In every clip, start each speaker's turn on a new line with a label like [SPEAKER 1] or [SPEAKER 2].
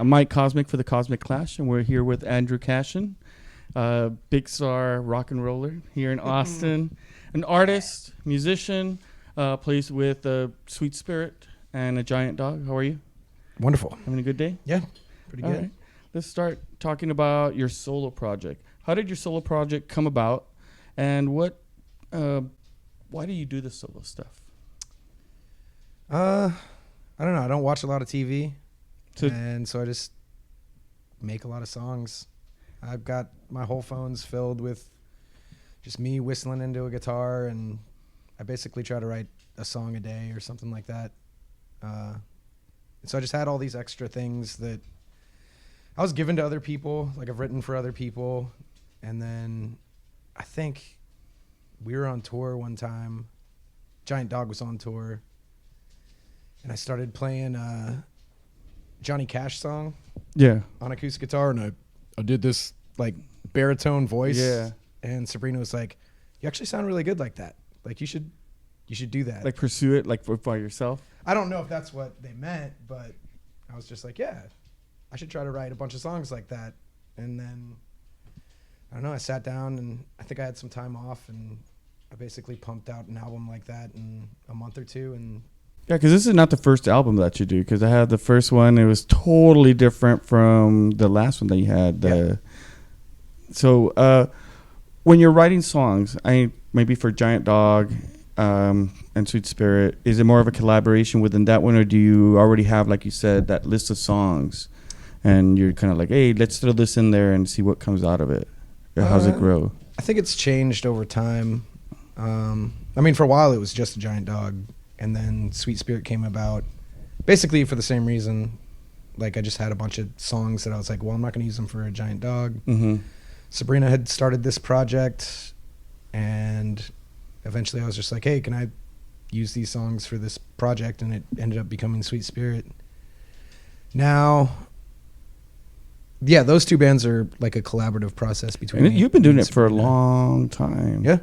[SPEAKER 1] I'm Mike Cosmic for the Cosmic Clash, and we're here with Andrew Cashen, big star rock and roller here in Austin, an artist, musician, plays with Sweet Spirit and a Giant Dog. How are you?
[SPEAKER 2] Wonderful.
[SPEAKER 1] Having a good day?
[SPEAKER 2] Yeah, pretty good.
[SPEAKER 1] Right. Let's start talking about your solo project. How did your solo project come about, and why do you do the solo stuff?
[SPEAKER 2] I don't know. I don't watch a lot of TV, and so I just make a lot of songs. I've got my whole phone's filled with just me whistling into a guitar, and I basically try to write a song a day or something like that. So I just had all these extra things that I was given to other people, like I've written for other people. And then I think we were on tour one time. Giant Dog was on tour. And I started playing a Johnny Cash song on acoustic guitar. And I did this like baritone voice.
[SPEAKER 1] Yeah.
[SPEAKER 2] And Sabrina was like, you actually sound really good like that. Like you should do that.
[SPEAKER 1] Like pursue it like by yourself?
[SPEAKER 2] I don't know if that's what they meant, but I was just like, yeah, I should try to write a bunch of songs like that. And then, I don't know, I sat down and I think I had some time off and I basically pumped out an album like that in a month or two. And
[SPEAKER 1] yeah, because this is not the first album that you do, because I had the first one. It was totally different from the last one that you had. So when you're writing songs, maybe for Giant Dog and Sweet Spirit, is it more of a collaboration within that one, or do you already have, like you said, that list of songs and you're kind of like, hey, let's throw this in there and see what comes out of it? How's it grow?
[SPEAKER 2] I think it's changed over time. I mean, for a while it was just a Giant Dog, and then Sweet Spirit came about basically for the same reason. Like I just had a bunch of songs that I was like, well, I'm not going to use them for a Giant Dog.
[SPEAKER 1] Mm-hmm.
[SPEAKER 2] Sabrina had started this project, and eventually I was just like, hey, can I use these songs for this project? And it ended up becoming Sweet Spirit. Now, yeah, those two bands are like a collaborative process between me.
[SPEAKER 1] You've been doing it for a long time.
[SPEAKER 2] Yeah.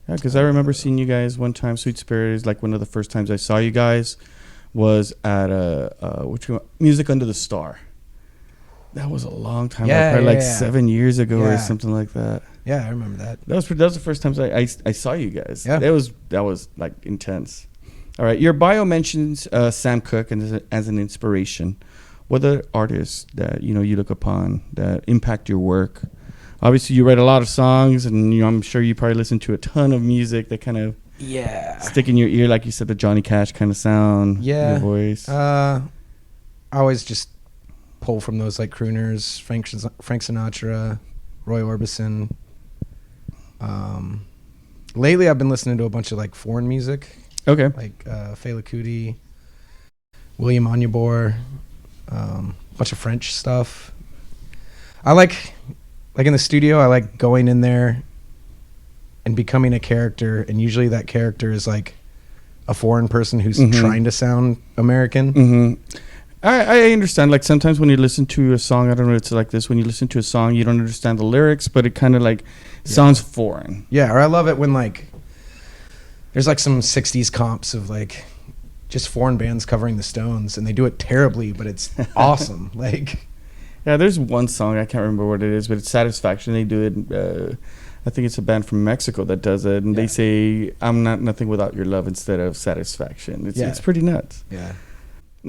[SPEAKER 1] Yeah, because I remember seeing you guys one time. Sweet Spirit is like one of the first times I saw you guys was at Music Under the Star. That was a long time ago, probably like 7 years ago or something like that.
[SPEAKER 2] Yeah, I remember that.
[SPEAKER 1] That was the first time I saw you guys.
[SPEAKER 2] Yeah.
[SPEAKER 1] That was like intense. All right, your bio mentions Sam Cooke as an inspiration. What are artists that you look upon that impact your work? Obviously, you write a lot of songs, and I'm sure you probably listen to a ton of music that kind of stick in your ear, like you said, the Johnny Cash kind of sound.
[SPEAKER 2] Yeah,
[SPEAKER 1] your voice.
[SPEAKER 2] I always just pull from those like crooners, Frank Sinatra, Roy Orbison. Lately, I've been listening to a bunch of like foreign music.
[SPEAKER 1] Okay,
[SPEAKER 2] like Fela Kuti, William Onyeabor, a bunch of French stuff. I like in the studio, I like going in there and becoming a character, and usually that character is like a foreign person who's trying to sound American.
[SPEAKER 1] Mm-hmm. I understand. Like sometimes when you listen to a song, I don't know, it's like this. When you listen to a song, you don't understand the lyrics, but it kind of like sounds foreign.
[SPEAKER 2] Yeah, or I love it when like there's like some 60s comps of like just foreign bands covering the Stones, and they do it terribly, but it's awesome. Like,
[SPEAKER 1] yeah, there's one song, I can't remember what it is, but it's Satisfaction. They do it. I think it's a band from Mexico that does it, and they say, I'm not nothing without your love instead of satisfaction. It's pretty nuts.
[SPEAKER 2] Yeah.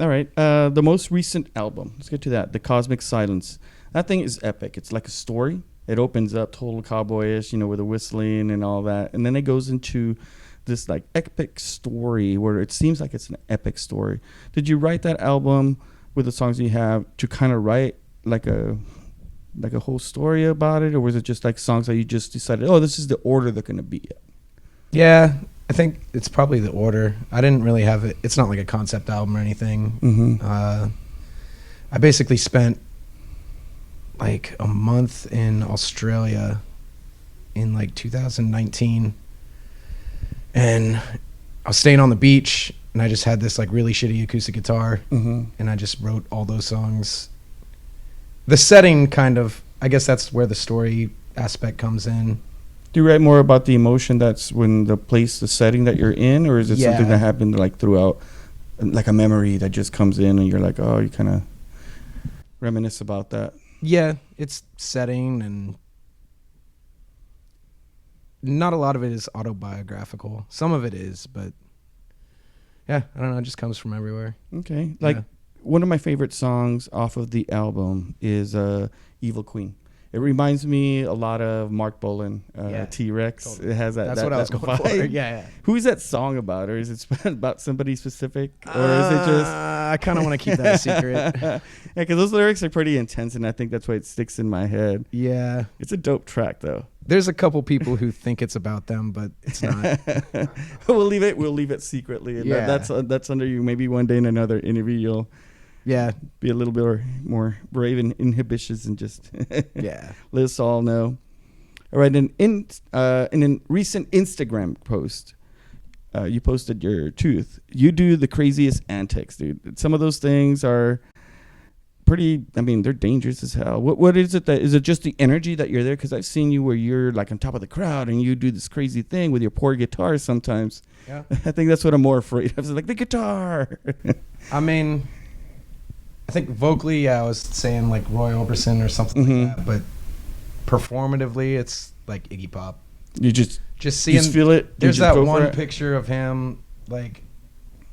[SPEAKER 1] All right. The most recent album, let's get to that, The Cosmic Silence. That thing is epic. It's like a story. It opens up total cowboyish, with the whistling and all that. And then it goes into this like epic story where it seems like it's an epic story. Did you write that album with the songs you have to kind of write like a whole story about it, or was it just like songs that you just decided, oh, this is the order they're going to be in?
[SPEAKER 2] Yeah, I think it's probably the order. I didn't really have it. It's not like a concept album or anything.
[SPEAKER 1] Mm-hmm.
[SPEAKER 2] I basically spent like a month in Australia in like 2019, and I was staying on the beach, and I just had this like really shitty acoustic guitar, and I just wrote all those songs. The setting kind of, I guess that's where the story aspect comes in.
[SPEAKER 1] Do you write more about the emotion that's when the setting that you're in, or is it something that happened like throughout, like a memory that just comes in and you're like, oh, you kind of... reminisce about that.
[SPEAKER 2] Yeah, it's setting, and not a lot of it is autobiographical. Some of it is, but yeah, I don't know. It just comes from everywhere.
[SPEAKER 1] Okay. Like one of my favorite songs off of the album is Evil Queen. It reminds me a lot of Mark Bolan, T-Rex. Totally. It has that.
[SPEAKER 2] That's
[SPEAKER 1] that,
[SPEAKER 2] what I was
[SPEAKER 1] that
[SPEAKER 2] going
[SPEAKER 1] vibe.
[SPEAKER 2] for. Yeah.
[SPEAKER 1] Who is that song about? Or is it about somebody specific? Or is it just...
[SPEAKER 2] I kind of want to keep that a secret.
[SPEAKER 1] Yeah, because those lyrics are pretty intense, and I think that's why it sticks in my head.
[SPEAKER 2] Yeah.
[SPEAKER 1] It's a dope track, though.
[SPEAKER 2] There's a couple people who think it's about them, but it's not.
[SPEAKER 1] We'll leave it secretly. And that's under you. Maybe one day in another interview you'll be a little bit more brave and inhibitions and just let us all know. All right. In a recent Instagram post, you posted your tooth. You do the craziest antics, dude. Some of those things are pretty, I mean, they're dangerous as hell. What is it is it just the energy that you're there? Because I've seen you where you're like on top of the crowd and you do this crazy thing with your poor guitar sometimes. Yeah. I think that's what I'm more afraid of. It's like the guitar.
[SPEAKER 2] I mean, I think vocally, I was saying like Roy Orbison or something like that, but performatively, it's like Iggy Pop.
[SPEAKER 1] You just
[SPEAKER 2] seeing,
[SPEAKER 1] you just feel it.
[SPEAKER 2] There's that one picture of him, like,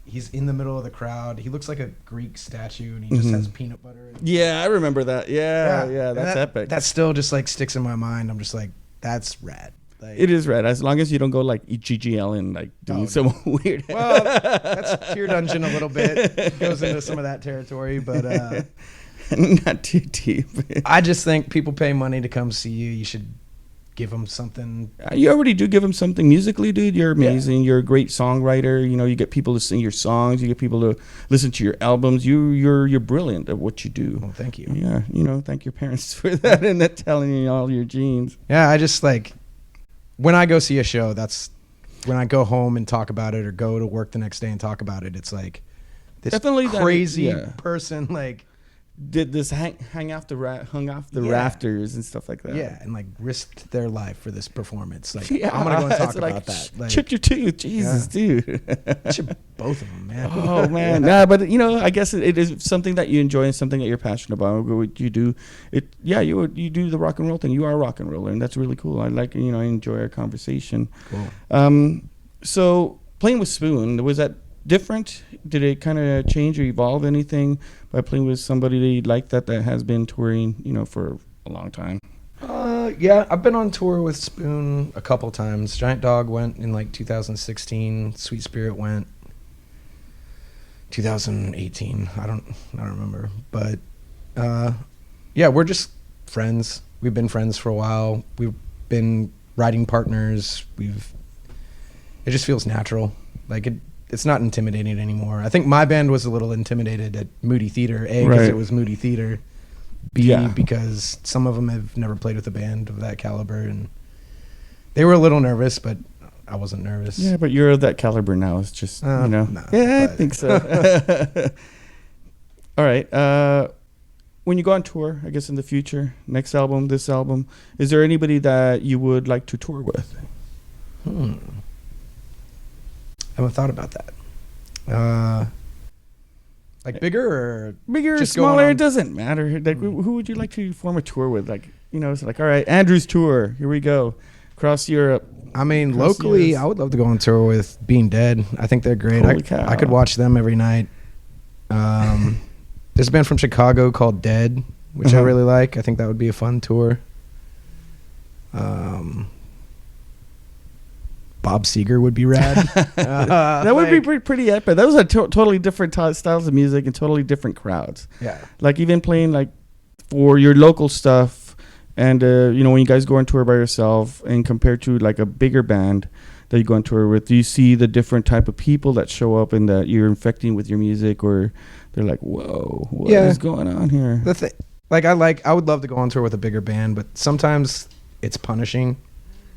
[SPEAKER 2] he's in the middle of the crowd. He looks like a Greek statue, and he just has peanut butter.
[SPEAKER 1] Yeah, I remember that. Yeah, that's epic.
[SPEAKER 2] That still just like sticks in my mind. I'm just like, that's rad. Like,
[SPEAKER 1] it is rad, as long as you don't go like GGL and like doing some weird.
[SPEAKER 2] Well, that's Tear Dungeon a little bit. It goes into some of that territory, but
[SPEAKER 1] not too deep.
[SPEAKER 2] I just think people pay money to come see you. You should give them something.
[SPEAKER 1] You already do give them something musically, dude. You're amazing. You're a great songwriter. You know, you get people to sing your songs. You get people to listen to your albums. You're brilliant at what you do.
[SPEAKER 2] Well, thank you.
[SPEAKER 1] Yeah, thank your parents for that and that telling you all your genes.
[SPEAKER 2] Yeah, I just like, when I go see a show, that's when I go home and talk about it, or go to work the next day and talk about it. It's like this definitely crazy person like
[SPEAKER 1] did this hung off the rafters and stuff like that.
[SPEAKER 2] Yeah, and like risked their life for this performance. Like, I'm gonna go and talk about that. Like,
[SPEAKER 1] chip your tooth, Jesus, dude.
[SPEAKER 2] Chip both of them, man.
[SPEAKER 1] Oh man, nah, but I guess it is something that you enjoy and something that you're passionate about. What you do, you do the rock and roll thing. You are a rock and roller, and that's really cool. I like, I enjoy our conversation.
[SPEAKER 2] Cool.
[SPEAKER 1] So playing with Spoon, was that different? Did it kind of change or evolve anything by playing with somebody like that has been touring, for a long time?
[SPEAKER 2] Yeah, I've been on tour with Spoon a couple times. Giant Dog went in like 2016. Sweet Spirit went 2018. I don't remember, but yeah, we're just friends. We've been friends for a while. We've been writing partners. It just feels natural. Like it's not intimidating anymore. I think my band was a little intimidated at Moody Theater, A, because it was Moody Theater, B, because some of them have never played with a band of that caliber, and they were a little nervous, but I wasn't nervous.
[SPEAKER 1] Yeah, but you're of that caliber now. It's just,
[SPEAKER 2] nah,
[SPEAKER 1] I think so. All right. When you go on tour, I guess in the future, next album, this album, is there anybody that you would like to tour with?
[SPEAKER 2] I haven't thought about that. Like bigger,
[SPEAKER 1] just smaller? It doesn't matter. Like, who would you like to form a tour with? Like, it's like, all right, Andrew's tour. Here we go, across Europe.
[SPEAKER 2] I mean, locally, I would love to go on tour with Being Dead. I think they're great. I could watch them every night. There's a band from Chicago called Dead, which I really like. I think that would be a fun tour. Bob Seger would be rad.
[SPEAKER 1] That would be pretty epic. Those are totally different styles of music and totally different crowds.
[SPEAKER 2] Yeah.
[SPEAKER 1] Like even playing like for your local stuff, and when you guys go on tour by yourself and compared to like a bigger band that you go on tour with, do you see the different type of people that show up and that you're infecting with your music, or they're like, whoa, what is going on here?
[SPEAKER 2] I would love to go on tour with a bigger band, but sometimes it's punishing.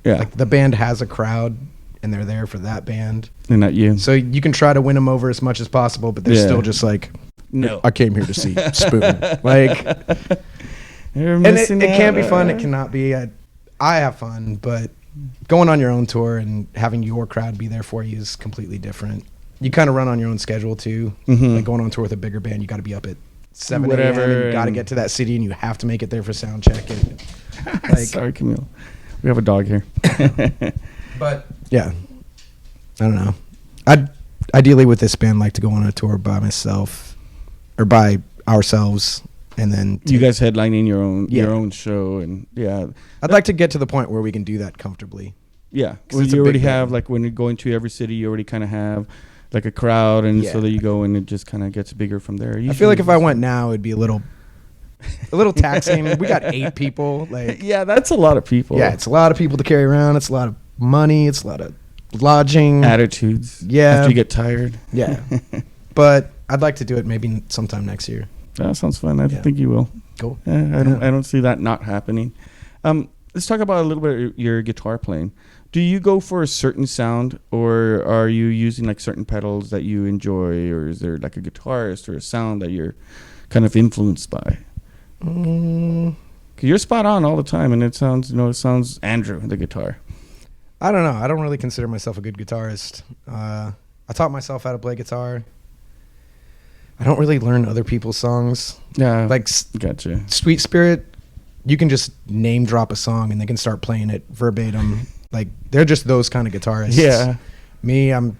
[SPEAKER 1] Yeah.
[SPEAKER 2] Like the band has a crowd and they're there for that band.
[SPEAKER 1] And not you.
[SPEAKER 2] So you can try to win them over as much as possible, but they're still just like, no, I came here to see Spoon. Like, and it can be fun. It cannot be. I have fun, but going on your own tour and having your crowd be there for you is completely different. You kind of run on your own schedule too. Like going on tour with a bigger band, you got to be up at 7
[SPEAKER 1] whatever,
[SPEAKER 2] a.m. and you got to
[SPEAKER 1] and-
[SPEAKER 2] get to that city and you have to make it there for sound check. And like,
[SPEAKER 1] Sorry, Camille. We have a dog here.
[SPEAKER 2] but yeah, I don't know. I'd ideally with this band like to go on a tour by myself or by ourselves, and then
[SPEAKER 1] You guys headlining your
[SPEAKER 2] Yeah.
[SPEAKER 1] own show, and
[SPEAKER 2] I'd like to get to the point where we can do that comfortably.
[SPEAKER 1] yeah.
[SPEAKER 2] 'Cause
[SPEAKER 1] Well,
[SPEAKER 2] it's a
[SPEAKER 1] you already
[SPEAKER 2] big
[SPEAKER 1] have
[SPEAKER 2] band.
[SPEAKER 1] like when you're going to every city, you already kind of have like a crowd, and
[SPEAKER 2] Yeah.
[SPEAKER 1] so that you go and it just kind of gets bigger from there.
[SPEAKER 2] I feel like if I went now, it'd be a little taxing. We got 8 people. Like,
[SPEAKER 1] yeah, that's a lot of people.
[SPEAKER 2] yeah, it's a lot of people to carry around. It's a lot of money. It's a lot of lodging.
[SPEAKER 1] Attitudes.
[SPEAKER 2] Yeah.
[SPEAKER 1] After you get tired.
[SPEAKER 2] Yeah, but I'd like to do it maybe sometime next year.
[SPEAKER 1] That sounds fun. I
[SPEAKER 2] Yeah.
[SPEAKER 1] think you will.
[SPEAKER 2] Cool.
[SPEAKER 1] Yeah, I don't see that not happening. Let's talk about a little bit of your guitar playing. Do you go for a certain sound, or are you using like certain pedals that you enjoy, or is there like a guitarist or a sound that you're kind of influenced by? 'Cause you're spot on all the time, and it sounds Andrew the guitar.
[SPEAKER 2] I don't know. I don't really consider myself a good guitarist. I taught myself how to play guitar. I don't really learn other people's songs.
[SPEAKER 1] Yeah,
[SPEAKER 2] Like
[SPEAKER 1] gotcha.
[SPEAKER 2] Sweet Spirit, you can just name drop a song and they can start playing it verbatim. Like, they're just those kind of guitarists.
[SPEAKER 1] Yeah.
[SPEAKER 2] Me, I'm...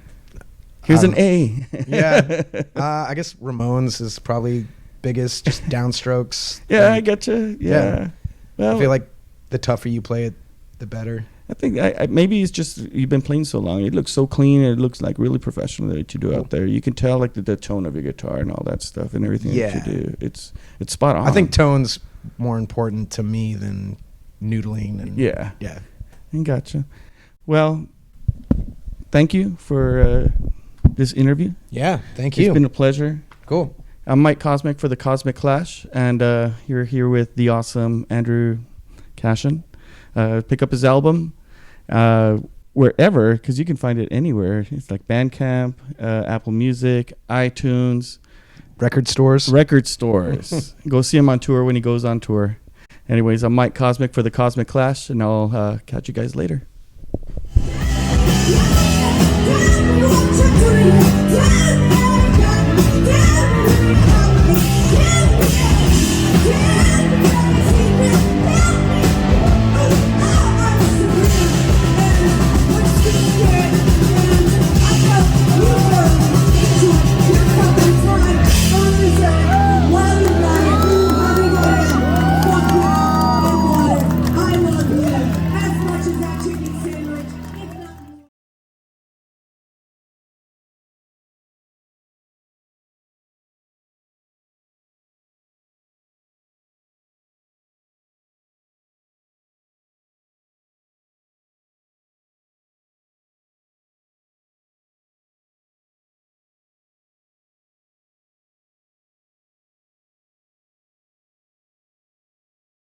[SPEAKER 1] Here's
[SPEAKER 2] I
[SPEAKER 1] an A.
[SPEAKER 2] Yeah. I guess Ramones is probably biggest, just downstrokes.
[SPEAKER 1] Yeah, I
[SPEAKER 2] Like,
[SPEAKER 1] getcha. Yeah.
[SPEAKER 2] Yeah.
[SPEAKER 1] Well,
[SPEAKER 2] I feel like the tougher you play it, the better.
[SPEAKER 1] I think maybe it's just you've been playing so long. It looks so clean. It looks like really professional that you do out there. You can tell like the tone of your guitar and all that stuff and everything
[SPEAKER 2] Yeah.
[SPEAKER 1] that you do. It's spot on.
[SPEAKER 2] I think tone's more important to me than noodling. And
[SPEAKER 1] Yeah.
[SPEAKER 2] Yeah.
[SPEAKER 1] I gotcha. Well, thank you for this interview.
[SPEAKER 2] Yeah. Thank
[SPEAKER 1] It's
[SPEAKER 2] you.
[SPEAKER 1] been a pleasure.
[SPEAKER 2] Cool.
[SPEAKER 1] I'm Mike Cosmic for the Cosmic Clash, and you're here with the awesome Andrew Cashen. Pick up his album wherever, because you can find it anywhere. It's like Bandcamp, Apple Music, iTunes,
[SPEAKER 2] Record stores.
[SPEAKER 1] record stores. Go see him on tour when he goes on tour. Anyways, I'm Mike Cosmic for the Cosmic Clash, and I'll catch you guys later.
[SPEAKER 3] What you doing?